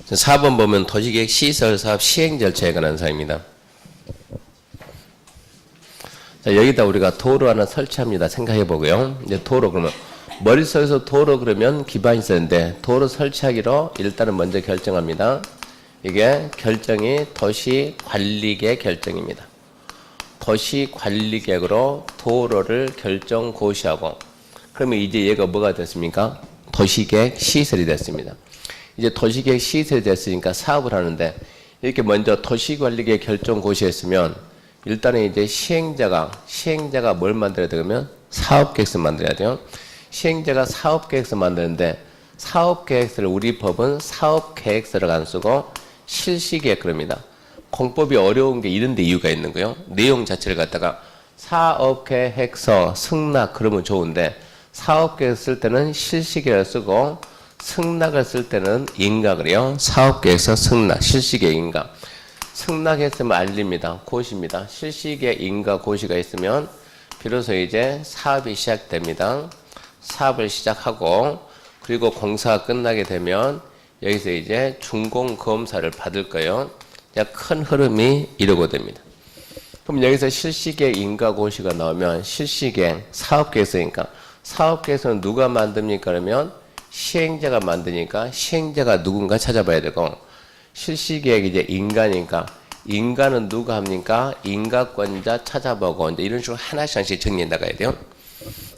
4번 보면 도시계획 시설사업 시행 절차에 관한 사항입니다. 자, 여기다 우리가 도로 하나 설치합니다. 생각해 보고요. 이제 도로 그러면 머릿속에서 도로 그러면 기반이 있었는데 도로 설치하기로 일단은 먼저 결정합니다. 이게 결정이 도시관리계 결정입니다. 도시관리계획으로 도로를 결정 고시하고 그러면 이제 얘가 뭐가 됐습니까? 도시계획 시설이 됐습니다. 이제 도시계획 시설이 됐으니까 사업을 하는데 이렇게 먼저 도시관리계획 결정 고시했으면 일단은 이제 시행자가 뭘 만들어야 되냐면 사업계획서 만들어야 돼요. 시행자가 사업계획서 만드는데 사업계획서를 우리 법은 사업계획서를 안 쓰고 실시계획 그럽니다. 공법이 어려운 게 이런 데 이유가 있는 거예요. 내용 자체를 갖다가 사업계획서 승낙 그러면 좋은데 사업계획 쓸 때는 실시계획을 쓰고 승낙을 쓸 때는 인가 그래요. 사업계획서 승낙, 실시계획 인가. 승낙했으면 알립니다. 고시입니다. 실시계획 인가 고시가 있으면 비로소 이제 사업이 시작됩니다. 사업을 시작하고 그리고 공사가 끝나게 되면 여기서 이제 준공검사를 받을 거예요. 큰 흐름이 이러고 됩니다. 그럼 여기서 실시계획 인가 고시가 나오면 실시계획 사업계획서니까 사업계획서는 누가 만듭니까? 그러면 시행자가 만드니까 시행자가 누군가 찾아봐야 되고 실시계획 이제 인가니까 인가는 누가 합니까? 인가권자 찾아보고 이제 이런 식으로 하나씩 정리해 나가야 돼요.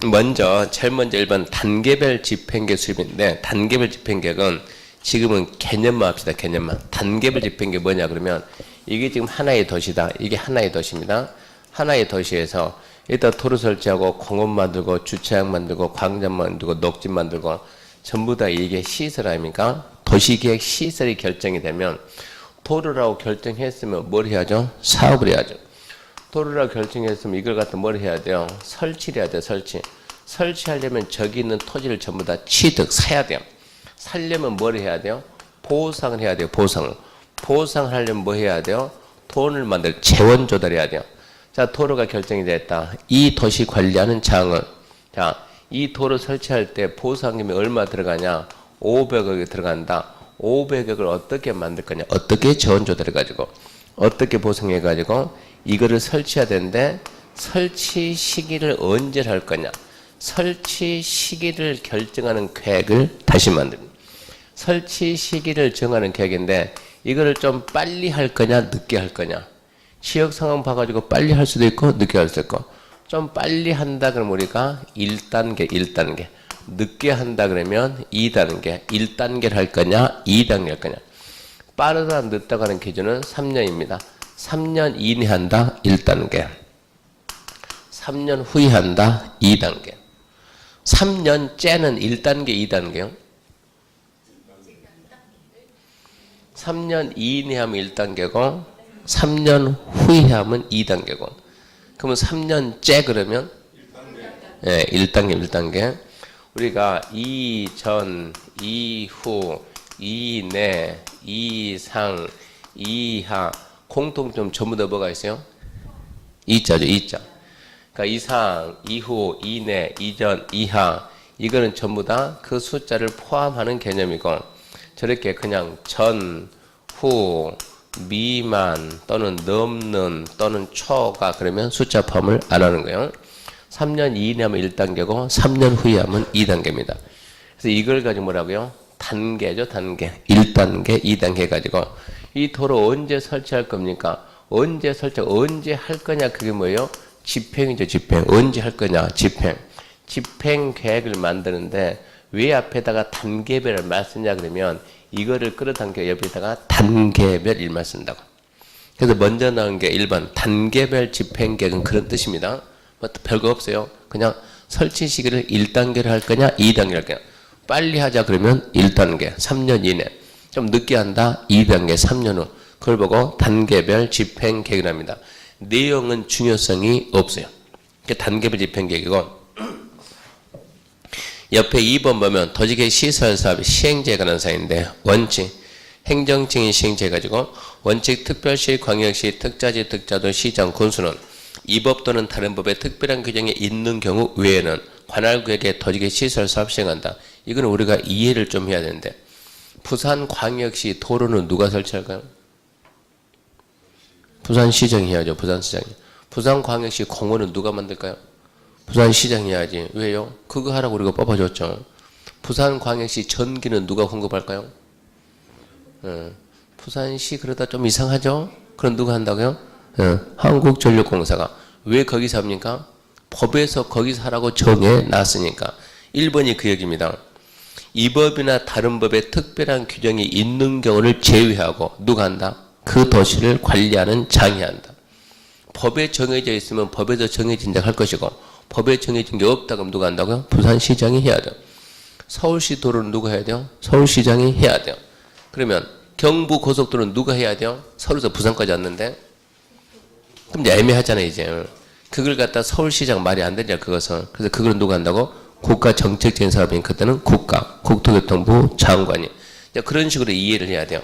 먼저 제일 먼저 1번 단계별 집행계획 수립인데 단계별 집행계획은 지금은 개념만 합시다. 개념만. 단계별 집행계획 뭐냐 그러면 이게 지금 하나의 도시다. 이게 하나의 도시입니다. 하나의 도시에서 일단 도로 설치하고 공원 만들고 주차장 만들고 광장 만들고 녹지 만들고 전부 다 이게 시설 아닙니까? 도시계획 시설이 결정이 되면 도로라고 결정했으면 뭘 해야죠? 사업을 해야죠. 도로라고 결정했으면 이걸 갖다 뭘 해야 돼요? 설치를 해야 돼요. 설치하려면 저기 있는 토지를 전부 다 취득, 사야 돼요. 살려면 뭘 해야 돼요? 보상을 해야 돼요. 보상을 하려면 뭐 해야 돼요? 돈을 만들 재원 조달해야 돼요. 자, 도로가 결정이 됐다. 이 도시 관리하는 장은 자, 이 도로 설치할 때 보상금이 얼마 들어가냐? 500억이 들어간다. 500억을 어떻게 만들 거냐? 어떻게 재원 조달해 가지고 어떻게 보상해 가지고 이거를 설치해야 되는데 설치 시기를 언제 할 거냐? 설치 시기를 결정하는 계획을 다시 만듭니다. 설치 시기를 정하는 계획인데 이거를 좀 빨리 할 거냐 늦게 할 거냐 지역 상황 봐가지고 빨리 할 수도 있고 늦게 할 수도 있고 좀 빨리 한다 그러면 우리가 1단계 늦게 한다 그러면 2단계 1단계를 할 거냐 2단계를 할 거냐 빠르다 늦다고 하는 기준은 3년입니다. 3년 이내 한다 1단계 3년 후에 한다 2단계 3년째는 1단계 2단계요. 3년 이내 하면 1단계고 3년 후에 하면 2단계고 그러면 3년째 그러면 1단계 1단계 우리가 이전, 이후, 이내, 이상, 이하 공통점 전부 다 뭐가 있어요? 이자죠. 이자. 그러니까 이상, 이후, 이내, 이전, 이하 이거는 전부 다 그 숫자를 포함하는 개념이고 저렇게 그냥 전, 후, 미만 또는 넘는 또는 초가 그러면 숫자 포함을 안 하는 거예요. 3년 이내 하면 1단계고 3년 후에 하면 2단계입니다. 그래서 이걸 가지고 뭐라고요? 단계죠. 단계. 1단계, 2단계 가지고 이 도로 언제 설치할 겁니까? 언제 할 거냐 그게 뭐예요? 집행이죠. 집행. 언제 할 거냐? 집행 계획을 만드는데 왜 앞에다가 단계별을 말 쓰냐 그러면 이거를 끌어당겨 옆에다가 단계별 일만 쓴다고. 그래서 먼저 나온 게 1번 단계별 집행계획은 그런 뜻입니다. 뭐 별거 없어요. 그냥 설치 시기를 1단계를 할 거냐 2단계를 할 거냐. 빨리 하자 그러면 1단계 3년 이내 좀 늦게 한다 2단계 3년 후 그걸 보고 단계별 집행계획을 합니다. 내용은 중요성이 없어요. 단계별 집행계획이고 옆에 2번 보면 도시계획 시설사업 시행제에 관한 사항인데 원칙, 행정청이 시행제 가지고 원칙, 특별시, 광역시, 특자지, 특자도, 시장, 군수는 이 법 또는 다른 법의 특별한 규정이 있는 경우 외에는 관할구역에 도시계획 시설사업 시행한다. 이건 우리가 이해를 좀 해야 되는데 부산광역시 도로는 누가 설치할까요? 부산시장이 해야죠. 부산시장이. 부산광역시 공원은 누가 만들까요? 부산시장이 해야지. 왜요? 그거 하라고 우리가 뽑아줬죠. 부산광역시 전기는 누가 공급할까요? 부산시 그러다 좀 이상하죠? 그럼 누가 한다고요? 한국전력공사가. 왜 거기서 합니까? 법에서 거기서 하라고 정해놨으니까. 1번이 그 얘기입니다. 이 법이나 다른 법에 특별한 규정이 있는 경우를 제외하고 누가 한다? 그 도시를 관리하는 장이 한다. 법에 정해져 있으면 법에서 정해진 데 할 것이고 법에 정해진 게 없다 그럼 누가 한다고요? 부산시장이 해야 돼요. 서울시 도로는 누가 해야 돼요? 서울시장이 해야 돼요. 그러면 경부고속도로는 누가 해야 돼요? 서울에서 부산까지 왔는데 그럼 이제 애매하잖아요. 이제 그걸 갖다 서울시장 말이 안 되냐 그것은. 그래서 그걸 누가 한다고? 국가정책적인 사업인 그때는 국토교통부 장관이. 그런 식으로 이해를 해야 돼요.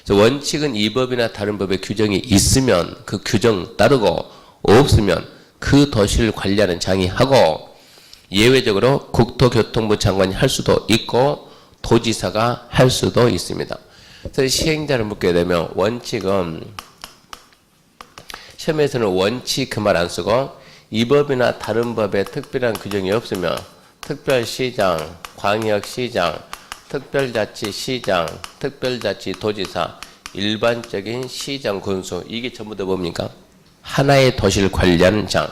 원칙은 이 법이나 다른 법에 규정이 있으면 그 규정 따르고 없으면 그 도시를 관리하는 장이 하고 예외적으로 국토교통부 장관이 할 수도 있고 도지사가 할 수도 있습니다. 그래서 시행자를 묻게 되면 원칙은 시험에서는 원칙 그 말 안 쓰고 이 법이나 다른 법에 특별한 규정이 없으면 특별시장, 광역시장, 특별자치시장, 특별자치도지사, 일반적인 시장 군수 이게 전부 다 뭡니까? 하나의 도시를 관리하는 장.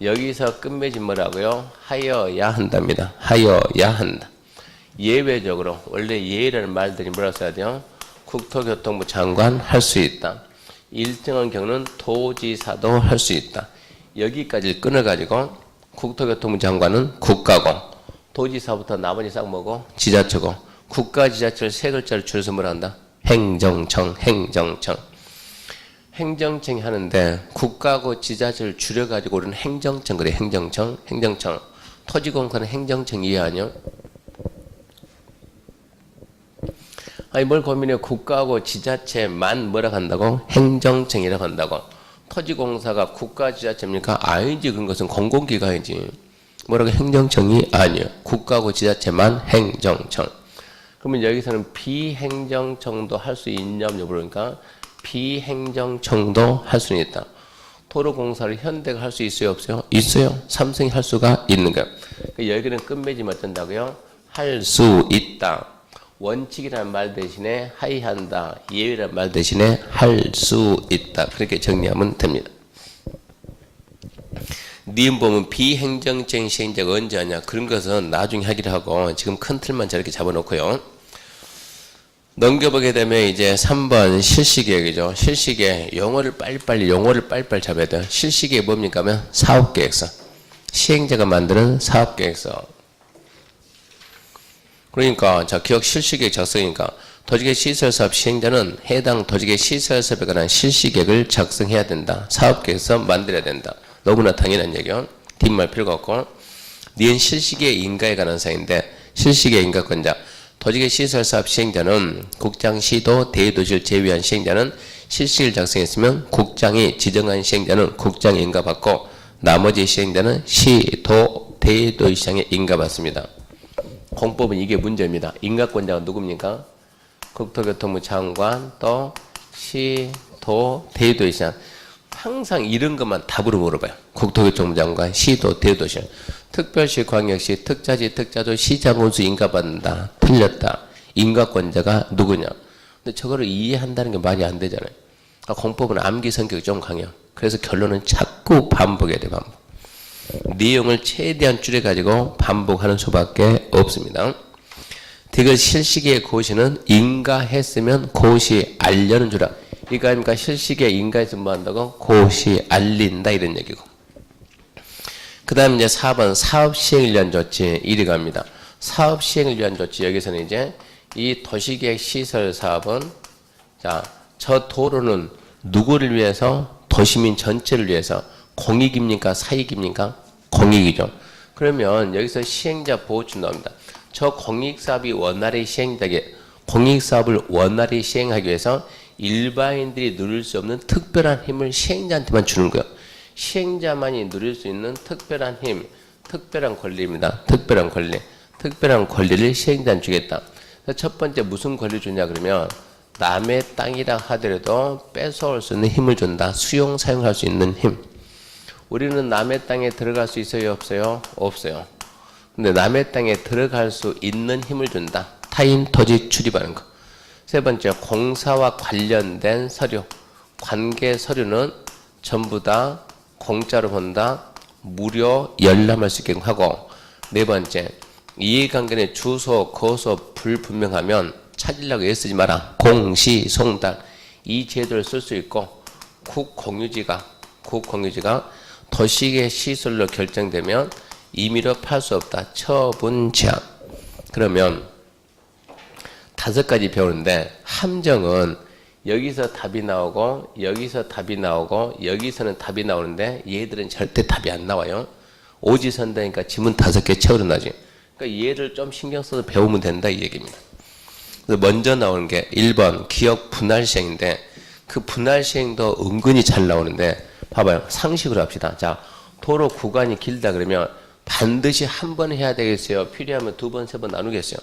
여기서 끝맺이 뭐라고요? 하여야 한답니다. 하여야 한다. 예외적으로 원래 예라는 말들이 뭐라고 써야 돼요? 국토교통부 장관 할 수 있다. 일정한 경우는 도지사도 할 수 있다. 여기까지 끊어가지고 국토교통부 장관은 국가고 도지사부터 나머지 싹 뭐고 지자체고 국가지자체를 세 글자를 줄여서 뭐라 한다? 행정청, 행정청. 행정청이 하는데 국가고 지자체를 줄여가지고 우리는 행정청 그래. 행정청, 행정청. 토지공사는 행정청 이해 아니요? 아니 뭘 고민해. 국가고 지자체만 뭐라 한다고? 행정청이라고 한다고. 토지공사가 국가지자체입니까? 아니지. 그런 것은 공공기관이지. 뭐라고? 행정청이 아니에요. 국가고 지자체만 행정청. 그러면 여기서는 비행정청도 할 수 있냐고 물으니까 비행정청도 할 수는 있다. 도로공사를 현대가 할 수 있어요? 없어요? 있어요. 삼성이 할 수가 있는 거예요. 여기는 끝맺으면 어쩐다고요? 할 수 있다. 원칙이라는 말 대신에 하이한다. 예외라는 말 대신에 할 수 있다. 그렇게 정리하면 됩니다. 니은 보면 비행정적인 시행자가 언제 하냐. 그런 것은 나중에 하기로 하고 지금 큰 틀만 저렇게 잡아놓고요. 넘겨보게 되면 이제 3번 실시계획이죠. 실시계획. 용어를 빨리빨리 잡아야 돼요. 실시계획 뭡니까 하면 사업계획서. 시행자가 만드는 사업계획서. 그러니까 자 기억 실시계획 작성이니까 도시계획 시설사업 시행자는 해당 도시계획 시설사업에 관한 실시계획을 작성해야 된다. 사업계획서 만들어야 된다. 너무나 당연한 얘기요. 뒷말 필요가 없고. 니은 실시계획 인가에 관한 사항인데 실시계획 인가권자. 도시계획 시설사업 시행자는 국장, 시도, 대도시를 제외한 시행자는 실시계획을 작성했으면 국장이 지정한 시행자는 국장이 인가받고 나머지 시행자는 시도, 대도시장에 인가받습니다. 공법은 이게 문제입니다. 인가권자가 누굽니까? 국토교통부 장관, 또 시, 도, 대도시장. 항상 이런 것만 답으로 물어봐요. 국토교통부 장관, 시도, 대도시장. 특별시, 광역시, 특자지, 특자도, 시장군수 인가받는다. 틀렸다. 인가권자가 누구냐. 근데 저거를 이해한다는 게 말이 안 되잖아요. 공법은 암기 성격이 좀 강해요. 그래서 결론은 자꾸 반복해야 돼. 반복. 내용을 최대한 줄여가지고 반복하는 수밖에 없습니다. 디귿 실시계획 고시는 인가했으면 고시 알려는 주라. 이거 아닙니까? 실시계획 인가했으면 뭐 한다고? 고시 알린다 이런 얘기고. 그 다음 이제 4번 사업시행을 위한 조치 1위 갑니다. 사업시행을 위한 조치 여기서는 이제 이 도시계획 시설 사업은 자, 저 도로는 누구를 위해서? 도시민 전체를 위해서. 공익입니까? 사익입니까? 공익이죠. 그러면 여기서 시행자 보호준 나옵니다. 저 공익사업이 원활히 시행되게 공익사업을 원활히 시행하기 위해서 일반인들이 누릴 수 없는 특별한 힘을 시행자한테만 주는 거예요. 시행자만이 누릴 수 있는 특별한 힘, 특별한 권리입니다. 특별한 권리. 특별한 권리를 시행자한테 주겠다. 첫 번째 무슨 권리 주냐 그러면 남의 땅이라 하더라도 뺏어올 수 있는 힘을 준다. 수용 사용할 수 있는 힘. 우리는 남의 땅에 들어갈 수 있어요? 없어요? 없어요. 근데 남의 땅에 들어갈 수 있는 힘을 준다. 타인, 토지 출입하는 거. 세 번째, 공사와 관련된 서류. 관계 서류는 전부 다 공짜로 본다. 무료 열람할 수 있게 하고. 네 번째, 이해관계의 주소, 거소 불분명하면 찾으려고 애쓰지 마라. 공시송달. 이 제도를 쓸 수 있고 국공유지가 도시계 시설로 결정되면 임의로 팔 수 없다. 처분 제한. 그러면 5가지 배우는데 함정은 여기서 답이 나오고 여기서 답이 나오고 여기서는 답이 나오는데 얘들은 절대 답이 안 나와요. 오지선다니까 지문 5개 채우려 나지. 그러니까 얘를 좀 신경 써서 배우면 된다 이 얘기입니다. 그래서 먼저 나오는 게 1번 기억 분할 시행인데 그 분할 시행도 은근히 잘 나오는데 봐봐요. 상식으로 합시다. 자, 도로 구간이 길다 그러면 반드시 한 번 해야 되겠어요? 필요하면 2번, 3번 나누겠어요?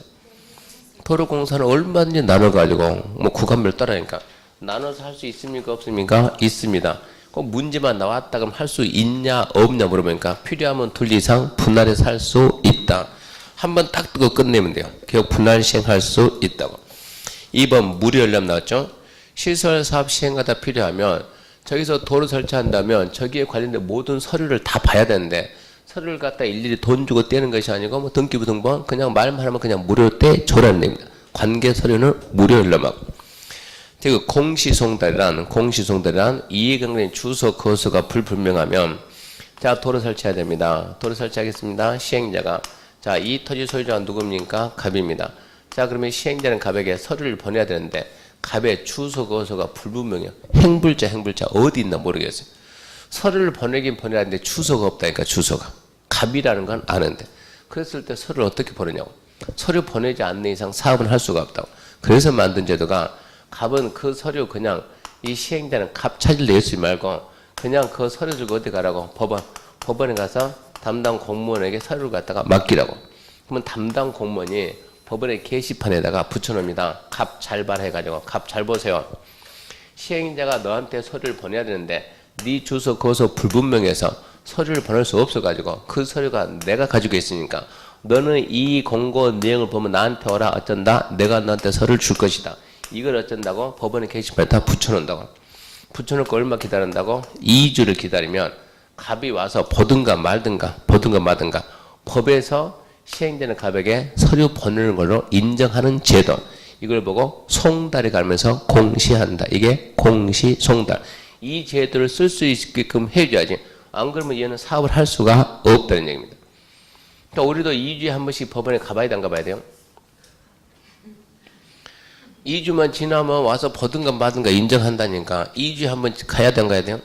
도로공사는 얼마든지 나눠가지고 뭐 구간별 따라니까 나눠서 할 수 있습니까? 없습니까? 있습니다. 그 문제만 나왔다 그러면 할 수 있냐 없냐 물어보니까 필요하면 2 이상 분할해서 할 수 있다. 한 번 딱 뜨고 끝내면 돼요. 기억 분할 시행할 수 있다고. 2번 무료 열람 나왔죠? 시설 사업 시행하다 필요하면 저기서 도로 설치한다면 저기에 관련된 모든 서류를 다 봐야 되는데 서류를 갖다 일일이 돈 주고 떼는 것이 아니고 뭐 등기부 등본 그냥 말만 하면 그냥 무료 떼 줘라는 겁니다. 관계 서류는 무료 열람하고. 그리고 공시송달이란 이해관계의 주소 거소가 불분명하면 자 도로 설치해야 됩니다. 도로 설치하겠습니다. 시행자가 자 이 토지 소유자가 누굽니까? 갑입니다. 자 그러면 시행자는 갑에게 서류를 보내야 되는데 갑의 주소 거소가 불분명해요. 행불자 어디 있나 모르겠어요. 서류를 보내긴 보내는데 주소가 없다니까 주소가. 갑이라는 건 아는데. 그랬을 때 서류를 어떻게 보내냐고. 서류 보내지 않는 이상 사업은 할 수가 없다고. 그래서 만든 제도가 갑은 그 서류 그냥 이 시행자는 갑 찾으려 애쓰지 말고 그냥 그 서류 들고 어디 가라고 법원에 가서 담당 공무원에게 서류를 갖다가 맡기라고. 그러면 담당 공무원이 법원의 게시판에다가 붙여놓습니다. 갑 잘 봐라 해가지고 갑 잘 보세요. 시행자가 너한테 서류를 보내야 되는데 네 주소 거소 불분명해서 서류를 보낼 수 없어가지고 그 서류가 내가 가지고 있으니까 너는 이 공고 내용을 보면 나한테 오라 어쩐다 내가 너한테 서류를 줄 것이다. 이걸 어쩐다고 법원의 게시판에 다 붙여놓는다고. 붙여놓고 얼마 기다린다고? 2주를 기다리면 갑이 와서 보든가 마든가 법에서 시행되는 갑에게 서류 보내는 걸로 인정하는 제도. 이걸 보고 송달이 가면서 공시한다. 이게 공시송달. 이 제도를 쓸 수 있게끔 해줘야지. 안 그러면 얘는 사업을 할 수가 없다는 얘기입니다. 그러니까 우리도 2주에 한 번씩 법원에 가봐야 돼, 안 가봐야 돼요? 2주만 지나면 와서 보든가 마든가 인정한다니까 2주에 한 번 가야 돼, 안 가야 돼요?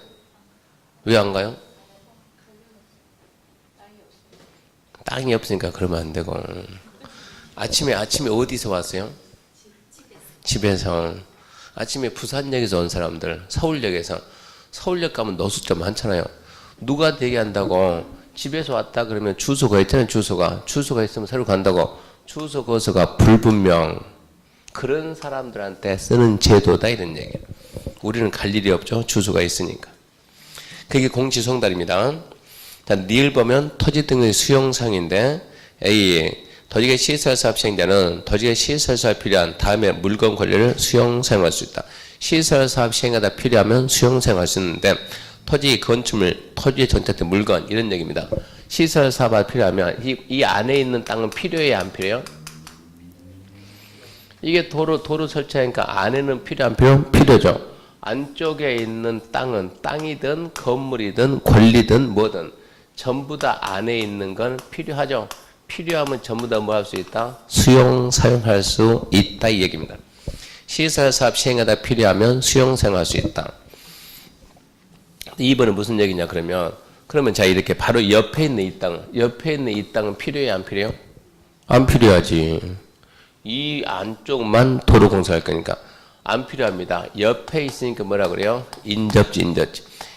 왜 안 가요? 땅이 없으니까 그러면 안 되고. 아침에 어디서 왔어요? 집에서. 아침에 부산역에서 온 사람들, 서울역 가면 노숙자 많잖아요. 누가 대기한다고 집에서 왔다 그러면 주소가 있잖아요. 주소가 있으면 서로 간다고. 주소 거소가 불분명. 그런 사람들한테 쓰는 제도다 이런 얘기예요. 우리는 갈 일이 없죠. 주소가 있으니까. 그게 공시송달입니다. 자, 니을 보면 토지 등의 수용상인데 A 토지의 시설사업 시행자는 토지의 시설사업 필요한 다음에 물건 권리를 수용 사용할 수 있다. 시설사업 시행하다 필요하면 수용 사용할 수 있는데 토지 건축물, 토지의 전체된 물건 이런 얘기입니다. 시설사업이 필요하면 이 안에 있는 땅은 필요해야 안 필요해요? 이게 도로 설치하니까 안에는 필요 안 필요? 필요죠. 안쪽에 있는 땅은 땅이든 건물이든 권리든 뭐든 전부 다 안에 있는 건 필요하죠. 필요하면 전부 다 뭐 할 수 있다? 수용 사용할 수 있다 이 얘기입니다. 시설사업 시행하다 필요하면 수용 사용할 수 있다. 2번은 무슨 얘기냐 그러면 자 이렇게 바로 옆에 있는 이 땅은 필요해 안 필요해요? 안 필요하지. 이 안쪽만 도로 공사할 거니까 안 필요합니다. 옆에 있으니까 뭐라 그래요?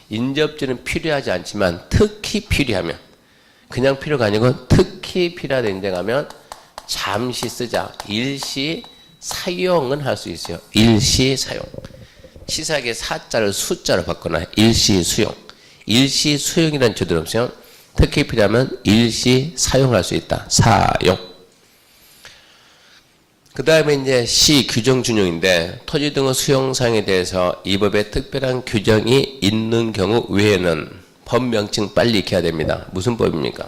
인접지는 필요하지 않지만 특히 필요하면 그냥 필요가 아니고 특히 필요하다 인정하면 잠시 쓰자. 일시 사용은 할 수 있어요. 일시 사용. 시사하게 사자를 숫자로 바꿔놔요. 일시 수용. 일시 수용이라는 조들 없어요. 특히 필요하면 일시 사용할 수 있다. 사용. 그 다음에 이제 시 규정 준용인데 토지 등의 수용 사용에 대해서 이 법에 특별한 규정이 있는 경우 외에는 법 명칭 빨리 익혀야 됩니다. 무슨 법입니까?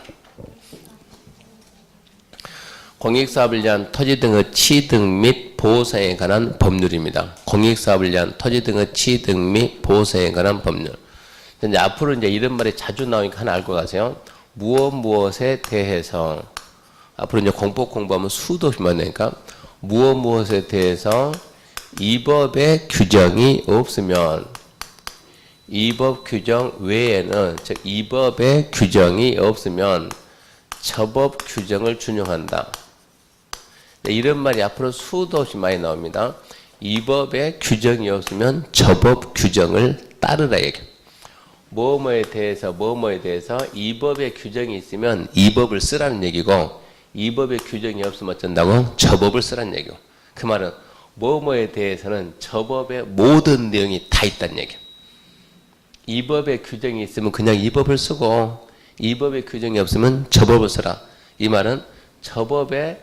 공익사업을 위한 토지 등의 취득 및 보호사에 관한 법률입니다. 공익사업을 위한 토지 등의 취득 및 보호사에 관한 법률. 이제 앞으로 이제 이런 말이 자주 나오니까 하나 알고 가세요. 무엇에 대해서 앞으로 이제 공부하면 수도 없이 만나니까 무엇에 대해서 이 법의 규정이 없으면 이 법 규정 외에는 즉 이 법의 규정이 없으면 저 법 규정을 준용한다. 이런 말이 앞으로 수도 없이 많이 나옵니다. 이 법의 규정이 없으면 저 법 규정을 따르라 얘기. 뭐뭐에 대해서 이 법의 규정이 있으면 이 법을 쓰라는 얘기고 이 법의 규정이 없으면 어쩐다고? 저 법을 쓰라는 얘기고. 그 말은 뭐뭐에 대해서는 저 법의 모든 내용이 다 있다는 얘기예요. 이 법의 규정이 있으면 그냥 이 법을 쓰고 이 법의 규정이 없으면 저 법을 쓰라. 이 말은 저 법에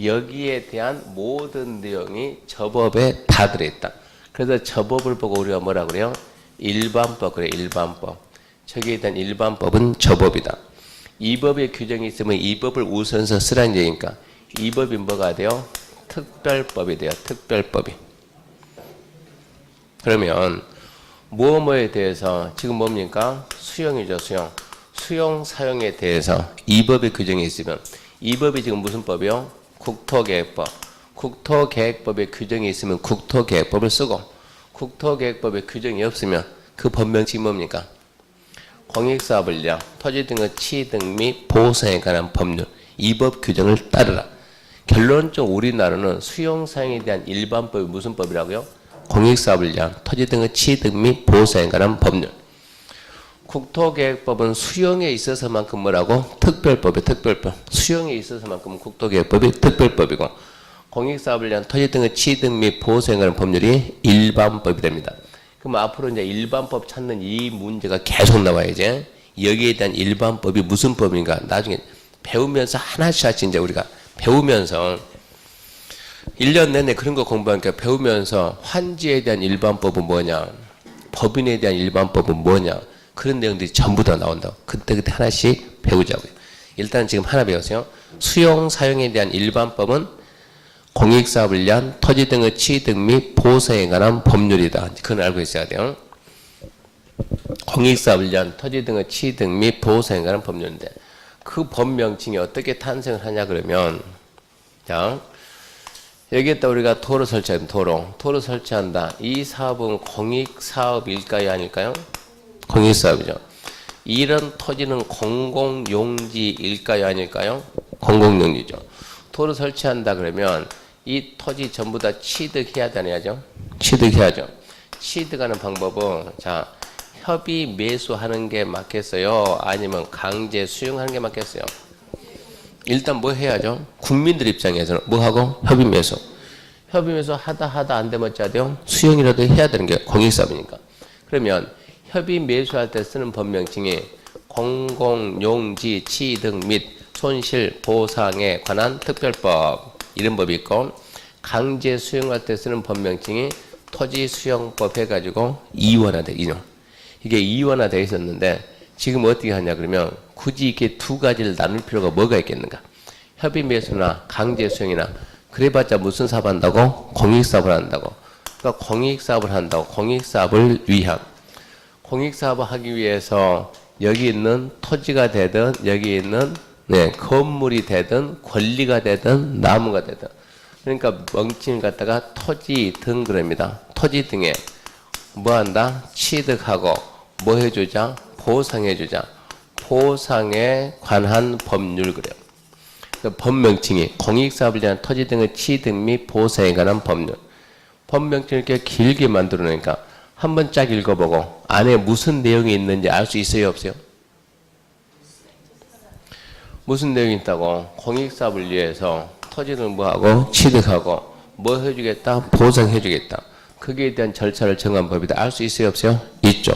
여기에 대한 모든 내용이 저 법에 다 들어있다. 그래서 저 법을 보고 우리가 뭐라 그래요? 일반법 그래. 일반법. 저기에 대한 일반법은 저 법이다. 이 법의 규정이 있으면 이 법을 우선서 쓰라는 얘기니까 이 법이 뭐가 돼요? 특별법이 돼요. 특별법이. 그러면 뭐뭐에 대해서 지금 뭡니까? 수용이죠. 수용. 수용 사용에 대해서 이 법의 규정이 있으면 이 법이 지금 무슨 법이요? 국토계획법. 국토계획법의 규정이 있으면 국토계획법을 쓰고 국토계획법의 규정이 없으면 그 법명칭이 뭡니까? 공익사업을 위한 토지 등의 취득 및 보호사에 관한 법률. 이 법 규정을 따르라. 결론적으로 우리나라는 수용사용에 대한 일반법이 무슨 법이라고요? 공익사업을 위한 토지 등의 취득 및 보호사에 관한 법률. 국토계획법은 수용에 있어서만큼 뭐라고? 특별법이 특별법. 수용에 있어서만큼 국토계획법이 특별법이고 공익사업을 위한 토지 등의 취득 및 보호사에 관한 법률이 일반법이 됩니다. 그럼 앞으로 이제 일반법 찾는 이 문제가 계속 나와야지. 여기에 대한 일반법이 무슨 법인가? 나중에 배우면서 하나씩 이제 우리가 배우면서 1년 내내 그런 거 공부하니까 배우면서 환지에 대한 일반법은 뭐냐? 법인에 대한 일반법은 뭐냐? 그런 내용들이 전부 다 나온다고. 그때 하나씩 배우자고요. 일단 지금 하나 배우세요. 수용 사용에 대한 일반법은 공익사업을 위한 토지 등의 취득 및 보호사에 관한 법률이다. 그건 알고 있어야 돼요. 공익사업을 위한 토지 등의 취득 및 보호사에 관한 법률인데 그 법명칭이 어떻게 탄생을 하냐 그러면 자 여기에다 우리가 도로 설치하면 도로 설치한다. 이 사업은 공익사업일까요? 아닐까요? 공익사업이죠. 이런 토지는 공공용지일까요? 아닐까요? 공공용지죠. 도로 설치한다 그러면 이 토지 전부 다 취득해야 되냐죠? 취득해야죠. 취득하는 방법은 자 협의 매수하는 게 맞겠어요? 아니면 강제 수용하는 게 맞겠어요? 일단 뭐 해야죠? 국민들 입장에서는 뭐 하고? 협의 매수. 협의 매수 하다 안 되면 어찌해야 돼요? 수용이라도 해야 되는 게 공익사업이니까. 그러면 협의 매수할 때 쓰는 법명칭이 공공용지 취득 및 손실 보상에 관한 특별법 이런 법이 있고 강제 수용할 때 쓰는 법명칭이 토지 수용법 해가지고 이원화돼 있죠. 이게 이원화되어 있었는데 지금 어떻게 하냐 그러면 굳이 이렇게 두 가지를 나눌 필요가 뭐가 있겠는가? 협의 매수나 강제 수용이나 그래봤자 무슨 사업 한다고? 공익사업을 한다고. 그러니까 공익사업을 한다고. 공익사업을 위한. 공익사업을 하기 위해서 여기 있는 토지가 되든 여기 있는 건물이 되든 권리가 되든 나무가 되든 그러니까 명칭을 갖다가 토지 등 그럽니다. 토지 등에 뭐 한다? 취득하고 뭐 해주자? 보상해주자. 보상에 관한 법률 그래요. 그러니까 법명칭이 공익사업을 위한 토지 등의 취득 및 보상에 관한 법률. 법명칭을 이렇게 길게 만들어 놓으니까 한번 쫙 읽어보고 안에 무슨 내용이 있는지 알 수 있어요? 없어요? 무슨 내용이 있다고? 공익사업을 위해서 토지는 뭐하고 취득하고 뭐 해주겠다? 보상해주겠다. 거기에 대한 절차를 정한 법이다. 알 수 있어요? 없어요? 있죠.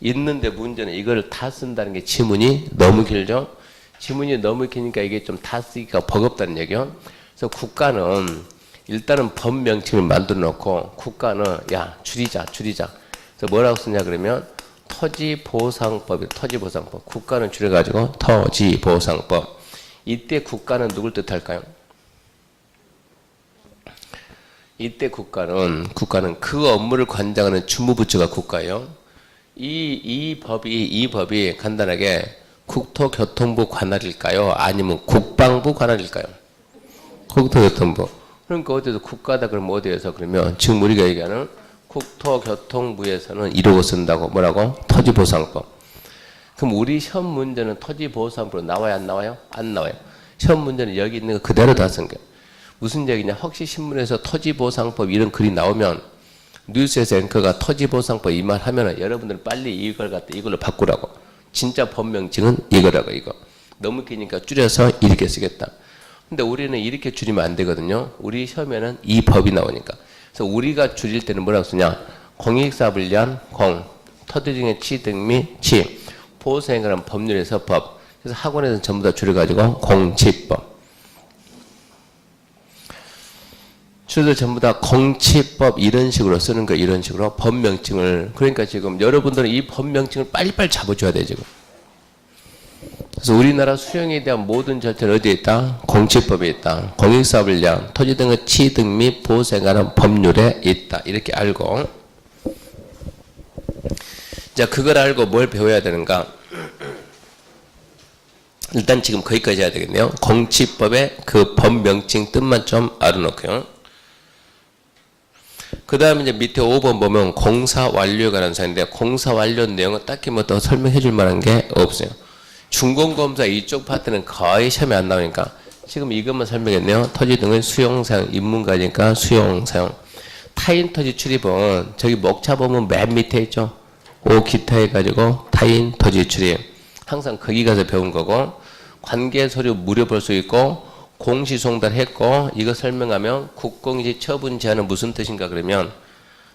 있는데 문제는 이걸 다 쓴다는 게 지문이 너무 길죠? 지문이 너무 기니까 이게 좀 다 쓰기가 버겁다는 얘기요. 그래서 국가는 일단은 법 명칭을 만들어 놓고 국가는 야 줄이자. 그래서 뭐라고 쓰냐 그러면 토지보상법이 토지보상법. 국가는 줄여가지고 토지보상법. 이때 국가는 누굴 뜻할까요? 이때 국가는 그 업무를 관장하는 주무부처가 국가예요. 이 법이 간단하게 국토교통부 관할일까요? 아니면 국방부 관할일까요? 국토교통부. 그러니까 어디서 국가다 그러면 어디에서 그러면 지금 우리가 얘기하는 국토교통부에서는 이러고 쓴다고 뭐라고? 토지보상법. 그럼 우리 시험 문제는 토지보상법으로 나와요? 안 나와요? 안 나와요. 시험 문제는 여기 있는 거 그대로 다 쓴 거예요. 무슨 얘기냐? 혹시 신문에서 토지보상법 이런 글이 나오면 뉴스에서 앵커가 토지보상법 이 말 하면은 여러분들 빨리 이걸 갖다 이걸로 바꾸라고. 진짜 법명칭은 이거라고 이거. 너무 기니까 줄여서 이렇게 쓰겠다. 근데 우리는 이렇게 줄이면 안 되거든요. 우리 시험에는 이 법이 나오니까. 그래서 우리가 줄일 때는 뭐라고 쓰냐? 공익사업을 위한 공, 토지 등의 취득 및 취, 보호사행을 한 법률에서 법. 그래서 학원에서는 전부 다 줄여가지고 공치법. 주들 전부 다 공치법 이런 식으로 쓰는 거 이런 식으로 법명칭을. 그러니까 지금 여러분들은 이 법명칭을 빨리빨리 잡아줘야 돼 지금. 그래서 우리나라 수령에 대한 모든 절차는 어디에 있다? 공치법에 있다. 공익사업을 위한 토지 등의 취득 및 보호에 관한 법률에 있다. 이렇게 알고, 자 그걸 알고 뭘 배워야 되는가? 일단 지금 거기까지 해야 되겠네요. 공치법의 그 법명칭 뜻만 좀 알아놓고요. 그 다음에 이제 밑에 5번 보면 공사 완료에 관한 사항인데, 공사 완료 내용은 딱히 뭐 더 설명해 줄 만한 게 없어요. 준공검사 이쪽 파트는 거의 시험에 안 나오니까 지금 이것만 설명했네요. 토지 등의 수용사용, 입문가니까 수용사용. 타인 토지 출입은 저기 목차 보면 맨 밑에 있죠. 오 기타 해가지고 타인 토지 출입. 항상 거기 가서 배운 거고, 관계 서류 무료 볼 수 있고, 공시송달했고, 이거 설명하면 국공유지 처분 제한은 무슨 뜻인가 그러면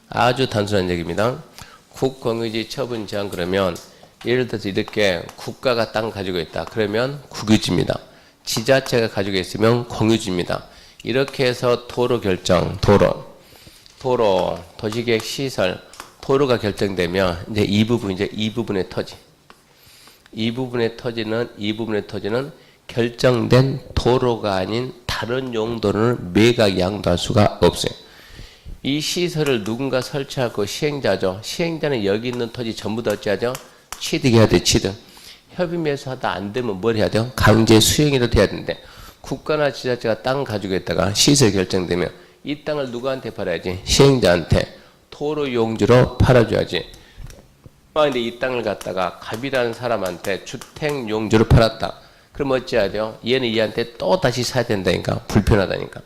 아주 단순한 얘기입니다. 국공유지 처분 제한 그러면 예를 들어서 이렇게 국가가 땅 가지고 있다. 그러면 국유지입니다. 지자체가 가지고 있으면 공유지입니다. 이렇게 해서 도로 결정, 도로, 도시계획 시설, 도로가 결정되면 이제 이 부분의 토지. 이 부분의 토지는 결정된 도로가 아닌 다른 용도를 매각 양도할 수가 없어요. 이 시설을 누군가 설치하고 시행자죠. 시행자는 여기 있는 토지 전부 다 어찌하죠? 취득해야 돼, 취득. 협의 매수하다 안 되면 뭘 해야 돼요? 강제 수용이라도 해야 되는데, 국가나 지자체가 땅 가지고 있다가 시설 결정되면 이 땅을 누구한테 팔아야지? 시행자한테 도로 용지로 팔아줘야지. 근데 이 땅을 갖다가 갑이라는 사람한테 주택 용지로 팔았다. 그럼 어찌해야 돼요? 얘는 얘한테 또 다시 사야 된다니까. 불편하다니까.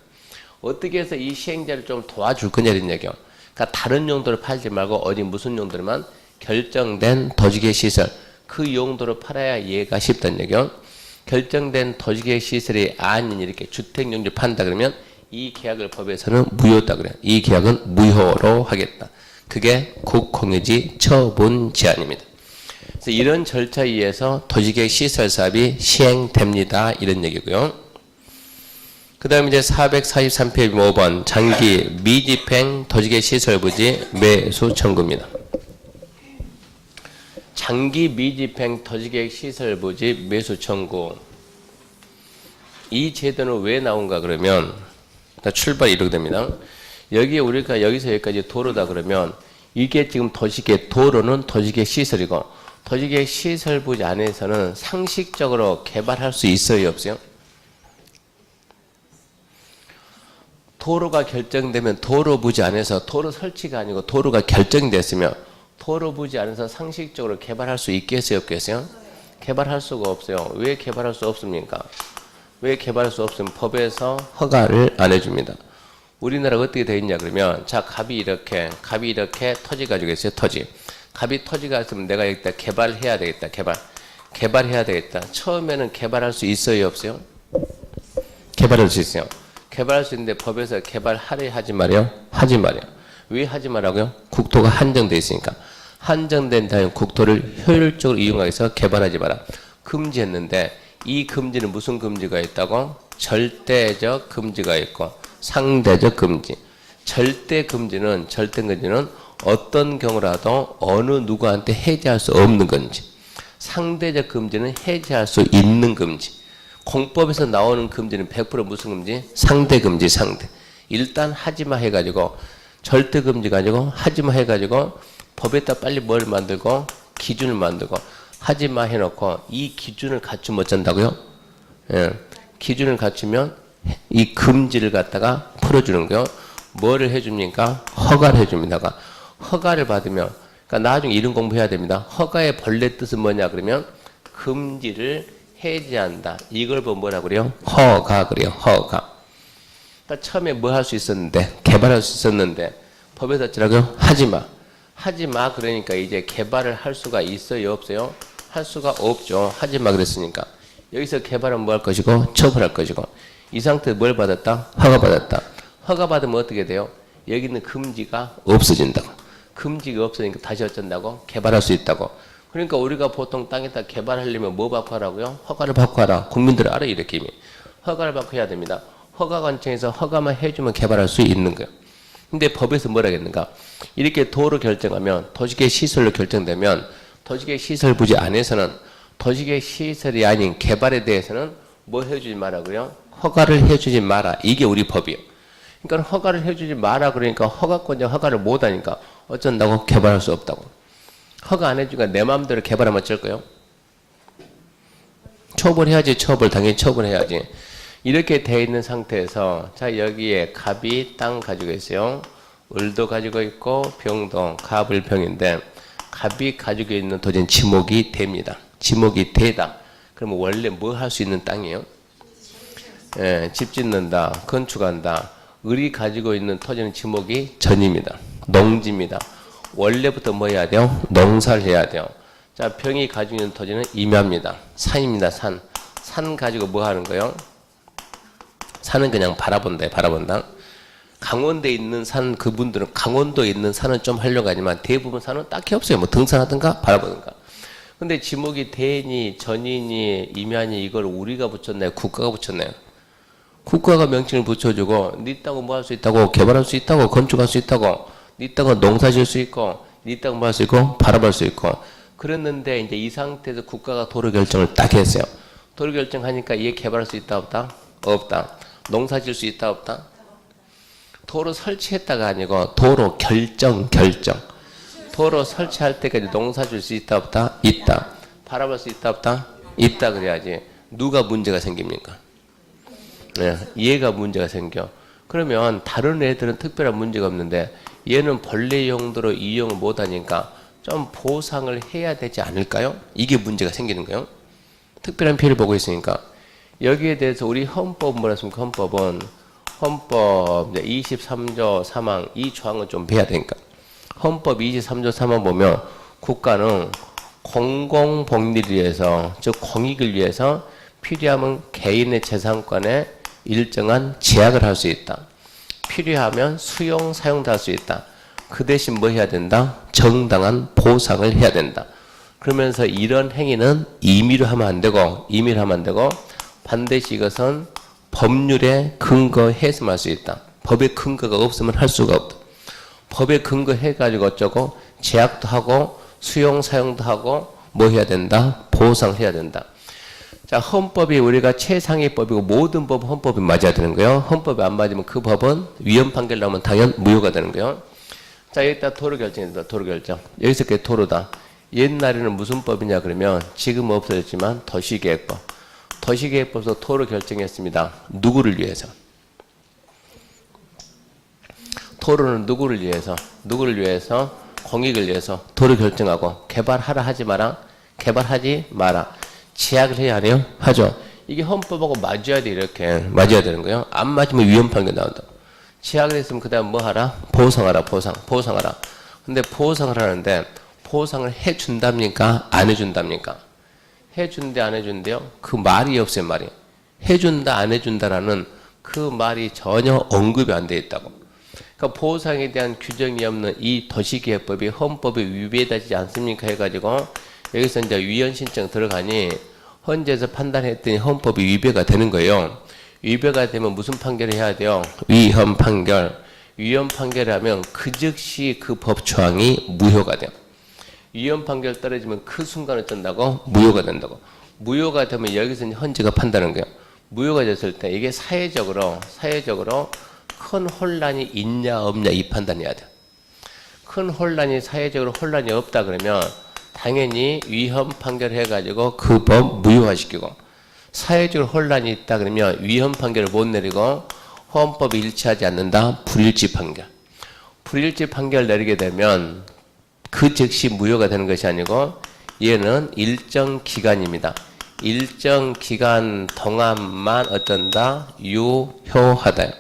어떻게 해서 이 시행자를 좀 도와줄 거냐 이런 얘기요. 그러니까 다른 용도로 팔지 말고 어디 무슨 용도로만 결정된 도시계획 시설, 그 용도로 팔아야 이해가 쉽다는 얘기요. 결정된 도시계획 시설이 아닌 이렇게 주택 용지 판다 그러면 이 계약을 법에서는 무효다 그래요. 이 계약은 무효로 하겠다. 그게 국공유지 처분 제한입니다. 그래서 이런 절차에 의해서 도시계획 시설 사업이 시행됩니다. 이런 얘기고요. 그 다음에 이제 443페이지 5번 장기 미집행 도시계획 시설 부지 매수 청구입니다. 장기 미집행 도시계획 시설 부지 매수 청구. 이 제도는 왜 나온가 그러면 출발 이렇게 됩니다. 여기에 우리가 여기서 여기까지 도로다 그러면 이게 지금 도시계획, 도로는 도시계획 시설이고, 도시계획 시설 부지 안에서는 상식적으로 개발할 수 있어요, 없어요? 도로가 결정되면 도로 부지 안에서, 도로 설치가 아니고 도로가 결정됐으면 도로 부지 안에서 상식적으로 개발할 수 있겠어요, 없겠어요? 개발할 수가 없어요. 왜 개발할 수 없습니까? 왜 개발할 수 없으면 법에서 허가를 안 해줍니다. 우리나라가 어떻게 되어 있냐 그러면, 자 갑이 이렇게 토지 가지고 있어요. 토지. 갑이 토지가 있으면 내가 여기다 개발해야 되겠다. 개발해야 되겠다. 처음에는 개발할 수 있어요, 없어요? 개발할 수 있어요. 개발할 수 있는데 법에서 개발하래 하지 말이요? 하지 말이요. 왜 하지 말라고요? 국토가 한정되어 있으니까. 한정된 자연 국토를 효율적으로 이용하기 위해서 개발하지 마라. 금지했는데 이 금지는 무슨 금지가 있다고? 절대적 금지가 있고 상대적 금지. 절대 금지는 어떤 경우라도 어느 누구한테 해제할 수 없는 금지. 상대적 금지는 해제할 수 있는 금지. 공법에서 나오는 금지는 100% 무슨 금지? 상대 금지, 상대. 일단 하지마 해가지고 절대 금지 가지고 하지마 해가지고 법에다 빨리 뭘 만들고 기준을 만들고 하지마 해놓고 이 기준을 갖추면 어쩐다고요? 예. 기준을 갖추면 이 금지를 갖다가 풀어주는 거요. 뭐를 해줍니까? 허가를 해줍니다. 허가를 받으면, 그러니까 나중에 이런 공부해야 됩니다. 허가의 본래 뜻은 뭐냐 그러면 금지를 해제한다. 이걸 보면 뭐라 그래요? 허가 그래요. 허가. 그러니까 처음에 뭐 할 수 있었는데, 개발할 수 있었는데 법에서 어쩌라고요? 하지마. 하지마 그러니까 이제 개발을 할 수가 있어요? 없어요? 할 수가 없죠. 하지마 그랬으니까. 여기서 개발은 뭐 할 것이고 처벌할 것이고 이 상태에서 뭘 받았다? 허가 받았다. 허가 받으면 어떻게 돼요? 여기 있는 금지가 없어진다고. 금지가 없어지니까 다시 어쩐다고? 개발할 수 있다고. 그러니까 우리가 보통 땅에다 개발하려면 뭐 받고 하라고요? 허가를 받고 하라. 국민들을 알아 이렇게 이미. 허가를 받고 해야 됩니다. 허가관청에서 허가만 해주면 개발할 수 있는 거예요. 근데 법에서 뭐라 했는가? 이렇게 도로 결정하면 도시계획 시설로 결정되면 도시계획 시설 부지 안에서는 도시계획 시설이 아닌 개발에 대해서는 뭐 해주지 마라고요? 허가를 해주지 마라. 이게 우리 법이에요. 그러니까 허가를 해주지 마라 그러니까 허가권자 허가를 못하니까 어쩐다고? 개발할 수 없다고. 허가 안 해주니까 내 마음대로 개발하면 어쩔 거예요? 처벌해야지. 당연히 처벌해야지. 이렇게 돼 있는 상태에서 자 여기에 갑이 땅 가지고 있어요. 을도 가지고 있고 병도 갑을 병인데 갑이 가지고 있는 토지는 지목이 됩니다. 지목이 되다. 그러면 원래 뭐 할 수 있는 땅이에요? 예, 집 짓는다. 건축한다. 을이 가지고 있는 토지는 지목이 전입니다. 농지입니다. 원래부터 뭐 해야 돼요? 농사를 해야 돼요. 자 병이 가지고 있는 토지는 임야입니다. 산입니다. 산. 산 가지고 뭐 하는 거예요? 산은 그냥 바라본다. 강원도에 있는 산 그분들은 강원도에 있는 산은 좀 하려고 하지만 대부분 산은 딱히 없어요. 뭐 등산하든가 바라보든가. 근데 지목이 대니 전이니 임야니 이걸 우리가 붙였나요? 국가가 붙였나요? 국가가 명칭을 붙여주고 네 땅은 뭐 할 수 있다고? 개발할 수 있다고? 건축할 수 있다고? 네 땅은 농사 지을 수 있고 네 땅은 뭐 할 수 있고? 바라볼 수 있고. 그랬는데 이제 이 상태에서 국가가 도로 결정을 딱 했어요. 도로 결정하니까 이게 개발할 수 있다 없다? 없다. 농사 지을 수 있다 없다? 도로 설치했다가 아니고 도로 결정. 도로 설치할 때까지 농사 줄 수 있다 없다? 있다. 바라볼 수 있다 없다? 있다 그래야지. 누가 문제가 생깁니까? 네, 얘가 문제가 생겨. 그러면 다른 애들은 특별한 문제가 없는데 얘는 본래 용도로 이용을 못하니까 좀 보상을 해야 되지 않을까요? 이게 문제가 생기는 거예요. 특별한 피해를 보고 있으니까. 여기에 대해서 우리 헌법은 뭐라 했습니까? 헌법 23조 3항 이 조항은 좀 배워야 되니까. 헌법 23조 3항 보면 국가는 공공복리를 위해서 즉 공익을 위해서 필요하면 개인의 재산권에 일정한 제약을 할 수 있다. 필요하면 수용 사용도 할 수 있다. 그 대신 뭐 해야 된다? 정당한 보상을 해야 된다. 그러면서 이런 행위는 임의로 하면 안 되고 반드시 이것은 법률에 근거해서 할 수 있다. 법에 근거가 없으면 할 수가 없다. 법에 근거해가지고 어쩌고 제약도 하고 수용 사용도 하고 뭐 해야 된다? 보상해야 된다. 자, 헌법이 우리가 최상위 법이고 모든 법은 헌법이 맞아야 되는 거예요. 헌법이 안 맞으면 그 법은 위헌 판결 나오면 당연 무효가 되는 거예요. 자, 여기다 도로 결정입니다. 도로 결정. 여기서 그게 도로다. 옛날에는 무슨 법이냐 그러면 지금 없어졌지만 도시계획법. 도시계획법에서 도로 결정했습니다. 누구를 위해서? 도로는 누구를 위해서? 공익을 위해서 도로 결정하고 개발하라 하지 마라. 개발하지 마라. 제약을 해야 하네요? 하죠. 이게 헌법하고 맞아야 돼. 이렇게 맞아야 되는 거예요. 안 맞으면 위헌 판결 나온다. 제약을 했으면 그 다음 뭐 하라? 보상하라. 보상하라. 근데 보상을 하는데 보상을 해준답니까? 안 해준답니까? 해준대 안 해준대요? 그 말이 없어요. 말이. 해준다 안 해준다라는 그 말이 전혀 언급이 안 돼 있다고. 그러니까 보상에 대한 규정이 없는 이 도시계획법이 헌법에 위배되지 않습니까 해가지고 여기서 이제 위헌 신청 들어가니 헌재에서 판단했더니 헌법이 위배가 되는 거예요. 위배가 되면 무슨 판결을 해야 돼요? 위헌 판결. 위헌 판결을 하면 그 즉시 그 법 조항이 무효가 돼요. 위헌 판결 떨어지면 그 순간 어쩐다고? 무효가 된다고. 무효가 되면 여기서 헌재가 판단하는 거예요. 무효가 됐을 때 이게 사회적으로 큰 혼란이 있냐 없냐 이 판단해야 돼요. 큰 혼란이 사회적으로 혼란이 없다 그러면 당연히 위헌 판결해가지고 그 법 무효화시키고, 사회적으로 혼란이 있다 그러면 위헌 판결을 못 내리고 헌법이 일치하지 않는다 불일치 판결. 불일치 판결 내리게 되면 그 즉시 무효가 되는 것이 아니고 얘는 일정 기간입니다. 일정 기간 동안만 어쩐다? 유효하다.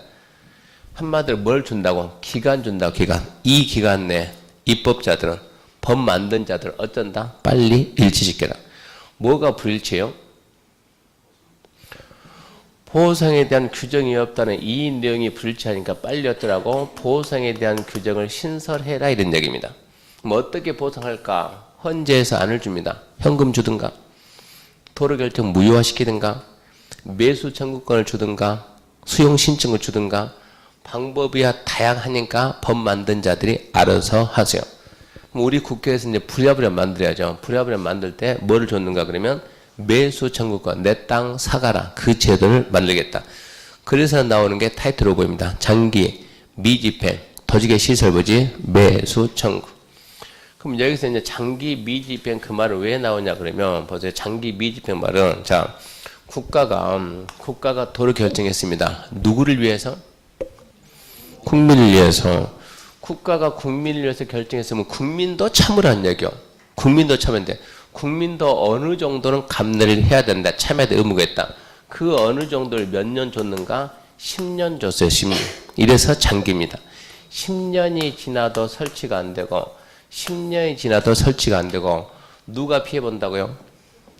한마디로 뭘 준다고? 기간 준다고. 기간. 이 기간 내에 입법자들은, 법 만든 자들 어쩐다? 빨리 일치시켜라. 뭐가 불일치예요? 보상에 대한 규정이 없다는 이 내용이 불일치하니까 빨리 어쩌라고? 보상에 대한 규정을 신설해라 이런 얘기입니다. 뭐 어떻게 보상할까? 헌재에서 안을 줍니다. 현금 주든가, 도로결정 무효화시키든가, 매수 청구권을 주든가, 수용 신청을 주든가, 방법이야 다양하니까 법 만든 자들이 알아서 하세요. 우리 국회에서 이제 부랴부랴 만들어야죠. 부랴부랴 만들 때 뭐를 줬는가 그러면 매수 청구권, 내 땅 사가라, 그 제도를 만들겠다. 그래서 나오는 게 타이틀 오버입니다. 장기 미집행 토지계 시설부지 매수 청구. 그럼 여기서 이제 장기 미집행 그 말은 왜 나오냐 그러면 보세요. 장기 미집행 말은 자, 국가가 도를 결정했습니다. 누구를 위해서? 국민을 위해서. 국가가 국민을 위해서 결정했으면 국민도 참으라는 얘기요. 국민도 참는데 국민도 어느 정도는 감내를 해야 된다. 참여에 의무가 있다. 그 어느 정도를 몇 년 줬는가? 10년 줬어요. 10년. 이래서 장기입니다. 10년이 지나도 설치가 안 되고 10년이 지나도 설치가 안 되고 누가 피해 본다고요?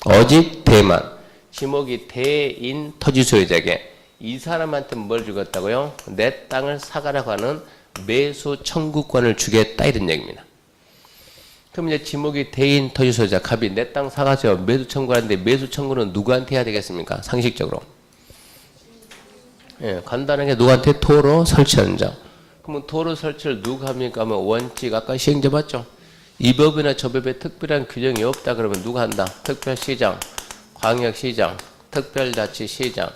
오직 대만. 지목이 대인 토지 소유자에게 이 사람한테 뭘 주겠다고요? 내 땅을 사가라고 하는 매수 청구권을 주겠다 이런 얘기입니다. 그럼 이제 지목이 대인 토지 소유자 갑이 내 땅 사가세요. 매수 청구하는데 매수 청구는 누구한테 해야 되겠습니까? 상식적으로. 예, 간단하게 누구한테? 도로 설치하는 자. 그러면 도로 설치를 누가 합니까? 하면 원칙 아까 시행자 봤죠? 이 법이나 저 법에 특별한 규정이 없다 그러면 누가 한다? 특별시장, 광역시장, 특별자치시장,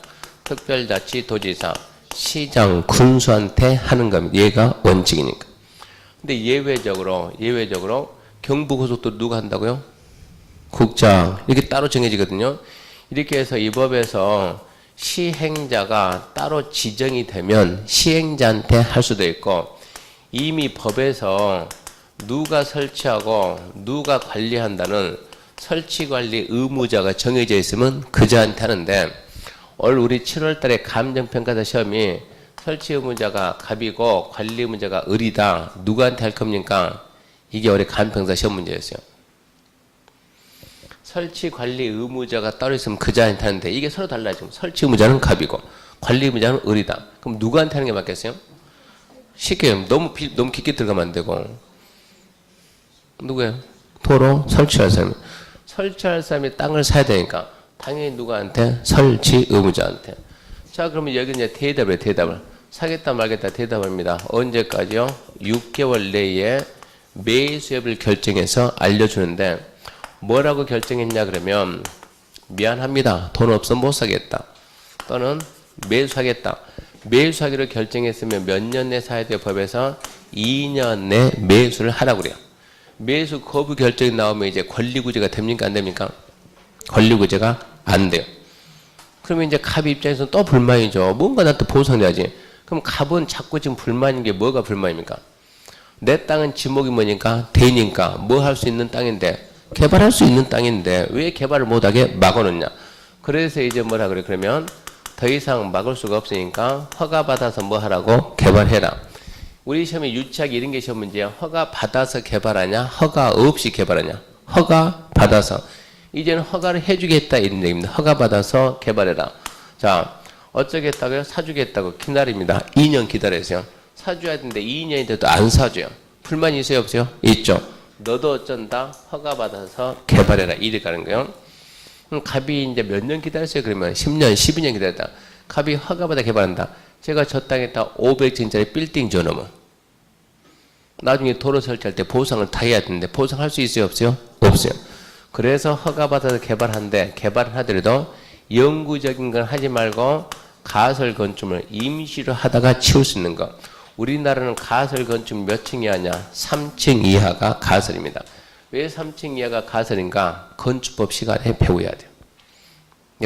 특별자치도지사, 시장, 군수한테 하는 겁니다. 얘가 원칙이니까. 근데 예외적으로 경부고속도로 누가 한다고요? 국장. 이렇게 따로 정해지거든요. 이렇게 해서 이 법에서 시행자가 따로 지정이 되면 시행자한테 할 수도 있고, 이미 법에서 누가 설치하고 누가 관리한다는 설치관리 의무자가 정해져 있으면 그자한테 하는데, 올 우리 7월 달에 감정평가사 시험이 설치 의무자가 갑이고 관리 의무자가 을이다. 누구한테 할 겁니까? 이게 올해 감정평가 시험 문제였어요. 설치 관리 의무자가 따로 있으면 그자한테 하는데 이게 서로 달라지고, 설치 의무자는 갑이고 관리 의무자는 을이다. 그럼 누구한테 하는 게 맞겠어요? 쉽게 너무 깊게 들어가면 안 되고, 누구예요? 도로 설치할 사람. 설치할 사람이 땅을 사야 되니까 당연히 누구한테? 설치 의무자한테. 자, 그러면 여기 이제 대답을. 사겠다 말겠다 대답합니다. 언제까지요? 6개월 내에 매수협을 결정해서 알려주는데, 뭐라고 결정했냐 그러면 미안합니다. 돈 없으면 못 사겠다. 또는 매수하겠다. 매수하기로 결정했으면 몇 년 내 사야 돼? 법에서 2년 내 매수를 하라고 그래요. 매수 거부 결정이 나오면 이제 권리구제가 됩니까? 안 됩니까? 권리구제가 안 돼요. 그러면 이제 갑 입장에서는 또 불만이죠. 뭔가 나한테 보상해야지. 그럼 갑은 자꾸 지금 불만인 게 뭐가 불만입니까? 내 땅은 지목이 뭐니까? 대니까 뭐 할 수 있는 땅인데, 개발할 수 있는 땅인데 왜 개발을 못하게 막아놓냐. 그래서 이제 뭐라 그래? 그러면 더 이상 막을 수가 없으니까 허가 받아서 뭐 하라고? 개발해라. 우리 시험에 유치하기 이런 게 시험 문제야. 허가 받아서 개발하냐? 허가 없이 개발하냐? 허가 받아서. 이제는 허가를 해주겠다 이런 얘기입니다. 허가 받아서 개발해라. 자, 어쩌겠다고요? 사주겠다고 기다립니다. 2년 기다려서요. 사줘야 되는데 2년이 돼도 안 사줘요. 불만 있어요? 없어요? 있죠. 너도 어쩐다? 허가받아서 개발해라. 이래 가는 거예요. 그럼 갑이 이제 몇 년 기다렸어요? 그러면 10년, 12년 기다렸다. 갑이 허가받아 개발한다. 제가 저 땅에다 500층짜리 빌딩 줘놓으면 나중에 도로 설치할 때 보상을 다 해야 되는데 보상할 수 있어요? 없어요? 없어요. 그래서 허가받아서 개발한데 개발을 하더라도 영구적인 건 하지 말고 가설 건축을 임시로 하다가 치울 수 있는 거. 우리나라는 가설 건축 몇 층 이하냐? 3층 이하가 가설입니다. 왜 3층 이하가 가설인가? 건축법 시간에 배워야 돼요.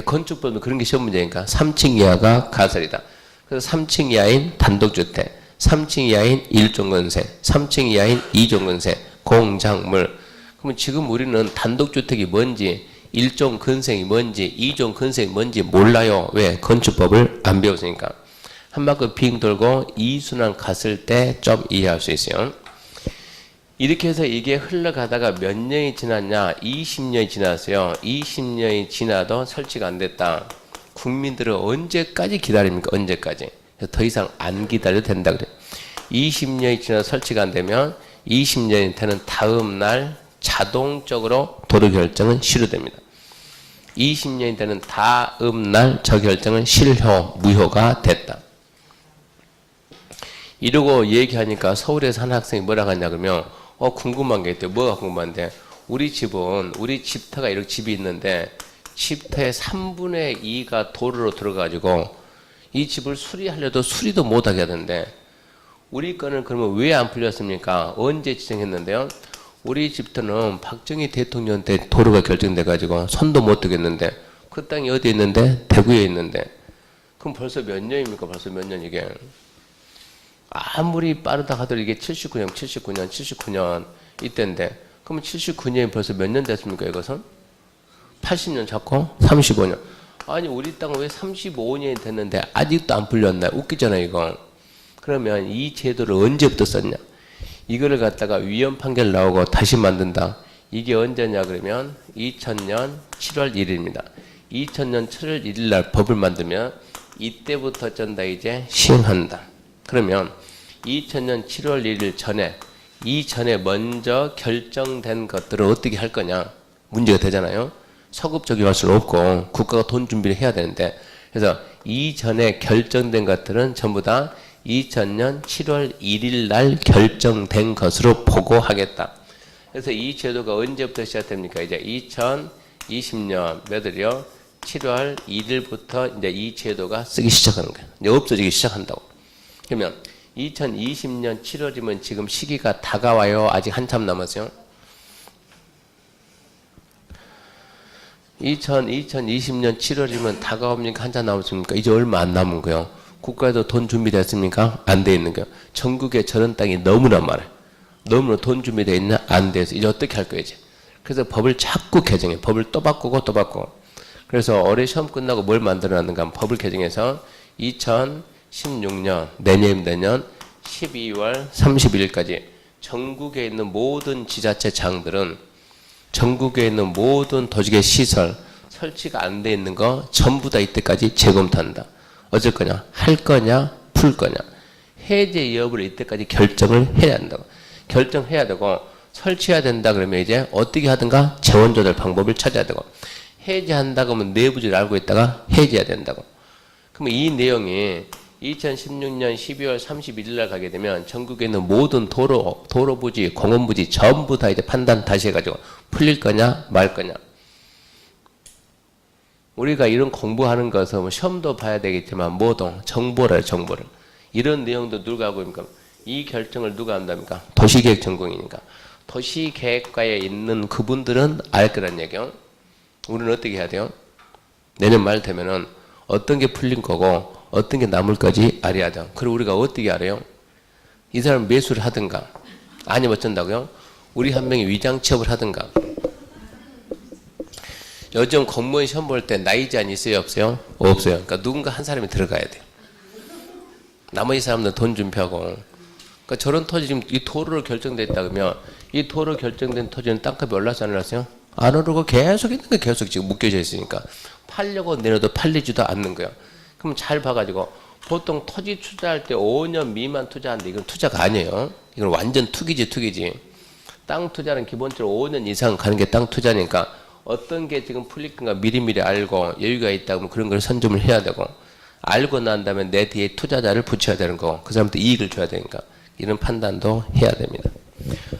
건축법은 그런 게 시험 문제니까 3층 이하가 가설이다. 그래서 3층 이하인 단독주택, 3층 이하인 1종 건세, 3층 이하인 2종 건세, 공작물. 그러면 지금 우리는 단독주택이 뭔지, 1종 건생이 뭔지, 2종 건생이 뭔지 몰라요. 왜? 건축법을 안 배웠으니까. 한 바퀴 빙 돌고 이순환 갔을 때 좀 이해할 수 있어요. 이렇게 해서 이게 흘러가다가 몇 년이 지났냐? 20년이 지났어요. 20년이 지나도 설치가 안 됐다. 국민들은 언제까지 기다립니까? 언제까지? 그래서 더 이상 안 기다려도 된다 그래요. 20년이 지나도 설치가 안 되면 20년이 되는 다음 날 자동적으로 도로 결정은 실효됩니다. 20년이 되는 다음 날 저 결정은 실효, 무효가 됐다. 이러고 얘기하니까 서울에서 한 학생이 뭐라고 하냐 그러면 궁금한 게 있대요. 뭐가 궁금한데 우리 집은 우리 집터가 이렇게 집이 있는데 집터의 3분의 2가 도로로 들어가지고 이 집을 수리하려도 수리도 못하게 하던데 우리 거는 그러면 왜 안 풀렸습니까? 언제 지정했는데요? 우리 집터는 박정희 대통령 때 도로가 결정돼 가지고 손도 못 대겠는데 그 땅이 어디에 있는데? 대구에 있는데 그럼 벌써 몇 년입니까? 벌써 몇 년 이게? 아무리 빠르다 하더라도 이게 79년 이때인데 그러면 79년이 벌써 몇 년 됐습니까? 이것은? 80년 잡고 35년. 아니 우리 땅은 왜 35년이 됐는데 아직도 안 풀렸나? 웃기잖아요 이거. 그러면 이 제도를 언제부터 썼냐? 이거를 갖다가 위헌 판결 나오고 다시 만든다. 이게 언제냐 그러면 2000년 7월 1일입니다. 2000년 7월 1일 날 법을 만들면 이때부터 쩐다 이제 시행한다. 그러면 2000년 7월 1일 전에 이전에 먼저 결정된 것들을 어떻게 할 거냐 문제가 되잖아요. 서급 적용할 수는 없고 국가가 돈 준비를 해야 되는데 그래서 이전에 결정된 것들은 전부 다 2000년 7월 1일 날 결정된 것으로 보고하겠다. 그래서 이 제도가 언제부터 시작됩니까? 이제 2020년 몇월이요? 7월 1일부터 이제 이 제도가 쓰기 시작하는 거예요. 이제 없어지기 시작한다고. 그러면 2020년 7월이면 지금 시기가 다가와요? 아직 한참 남았어요? 2020년 7월이면 다가옵니까? 한참 남았습니까? 이제 얼마 안 남은 거예요. 국가에도 돈 준비됐습니까? 안 돼 있는 거예요. 전국에 저런 땅이 너무나 많아요. 너무나 돈 준비되어 있나? 안 돼서 이제 어떻게 할 거예요 이제? 그래서 법을 자꾸 개정해. 법을 또 바꾸고 또 바꾸고. 그래서 올해 시험 끝나고 뭘 만들어놨는가 하면 법을 개정해서 2016년 내년 12월 31일까지 전국에 있는 모든 지자체장들은 전국에 있는 모든 도시계 시설 설치가 안 돼 있는 거 전부 다 이때까지 재검토한다. 어쩔 거냐? 할 거냐? 풀 거냐? 해제 여부를 이때까지 결정을 해야 한다고. 결정해야 되고 설치해야 된다 그러면 이제 어떻게 하든가 재원 조달 방법을 찾아야 되고 해제한다 그러면 내부지를 알고 있다가 해제해야 된다고. 그러면 이 내용이 2016년 12월 31일 날 가게 되면 전국에 있는 모든 도로부지, 공원부지 전부 다 이제 판단 다시 해가지고 풀릴 거냐 말 거냐. 우리가 이런 공부하는 것은 뭐 시험도 봐야 되겠지만 뭐도 정보를 이런 내용도 누가 하고 있습니까? 이 결정을 누가 한답니까? 도시계획 전공이니까. 도시계획과에 있는 그분들은 알 거란 얘기요. 우리는 어떻게 해야 돼요? 내년 말 되면은 어떤 게 풀린 거고 어떤 게 남을까지 알아야 돼요. 그리고 우리가 어떻게 알아요? 이 사람 매수를 하든가 아니면 어쩐다고요? 우리 한 명이 위장 취업을 하든가. 요즘 공무원 시험 볼 때 나이 제한 있어요? 없어요? 없어요. 그러니까 누군가 한 사람이 들어가야 돼요. 나머지 사람들 돈 준비하고. 그러니까 저런 토지 지금 이 도로로 결정됐다 그러면 이 도로 결정된 토지는 땅값이 올랐어 안 올랐어요? 안 오르고 계속 있는 거 계속 지금 묶여져 있으니까 팔려고 내려도 팔리지도 않는 거예요. 그럼 잘 봐가지고 보통 토지 투자할 때 5년 미만 투자하는데 이건 투자가 아니에요. 이건 완전 투기지. 땅 투자는 기본적으로 5년 이상 가는 게 땅 투자니까 어떤 게 지금 풀릴 건가 미리미리 알고 여유가 있다 면 그런 걸 선점을 해야 되고, 알고 난 다음에 내 뒤에 투자자를 붙여야 되는 거, 그 사람한테 이익을 줘야 되니까 이런 판단도 해야 됩니다.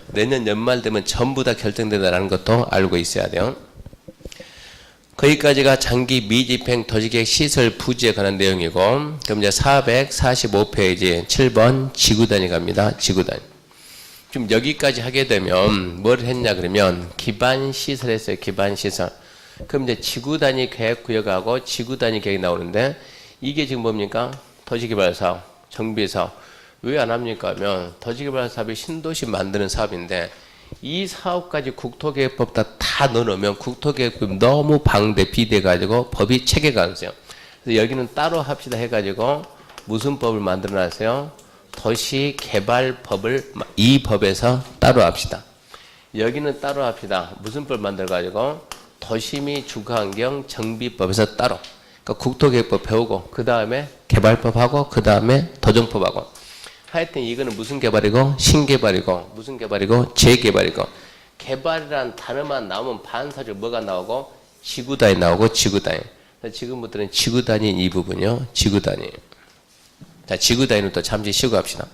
내년 연말 되면 전부 다 결정된다는 것도 알고 있어야 돼요. 거기까지가 장기 미집행 도시계획 시설 부지에 관한 내용이고, 그럼 이제 445페이지 7번 지구단위 갑니다. 지구단위. 지금 여기까지 하게 되면 뭘 했냐 그러면 기반시설 했어요. 기반시설. 그럼 이제 지구단위 계획구역하고 지구단위 계획이 나오는데, 이게 지금 뭡니까? 도시개발사업, 정비사업. 왜 안 합니까 하면 도시개발사업이 신도시 만드는 사업인데, 이 사업까지 국토계획법 다 넣어놓으면 국토계획법이 너무 방대 비대가지고 법이 체계가 안 돼요. 그래서 여기는 따로 합시다 해가지고 무슨 법을 만들어놨어요? 도시개발법을 이 법에서 따로 합시다. 여기는 따로 합시다. 무슨 법 만들어가지고 도시 및 주거환경 정비법에서 따로. 그러니까 국토계획법 배우고 그 다음에 개발법하고 그 다음에 도정법하고. 하여튼 이거는 무슨 개발이고 신개발이고 무슨 개발이고 재개발이고. 개발이란 단어만 나오면 반사적으로 뭐가 나오고 지구단위 나오고 지구단위. 지금부터는 지구단위 이 부분이요. 지구단위. 자, 지구단위는 또 잠시 쉬고 합시다.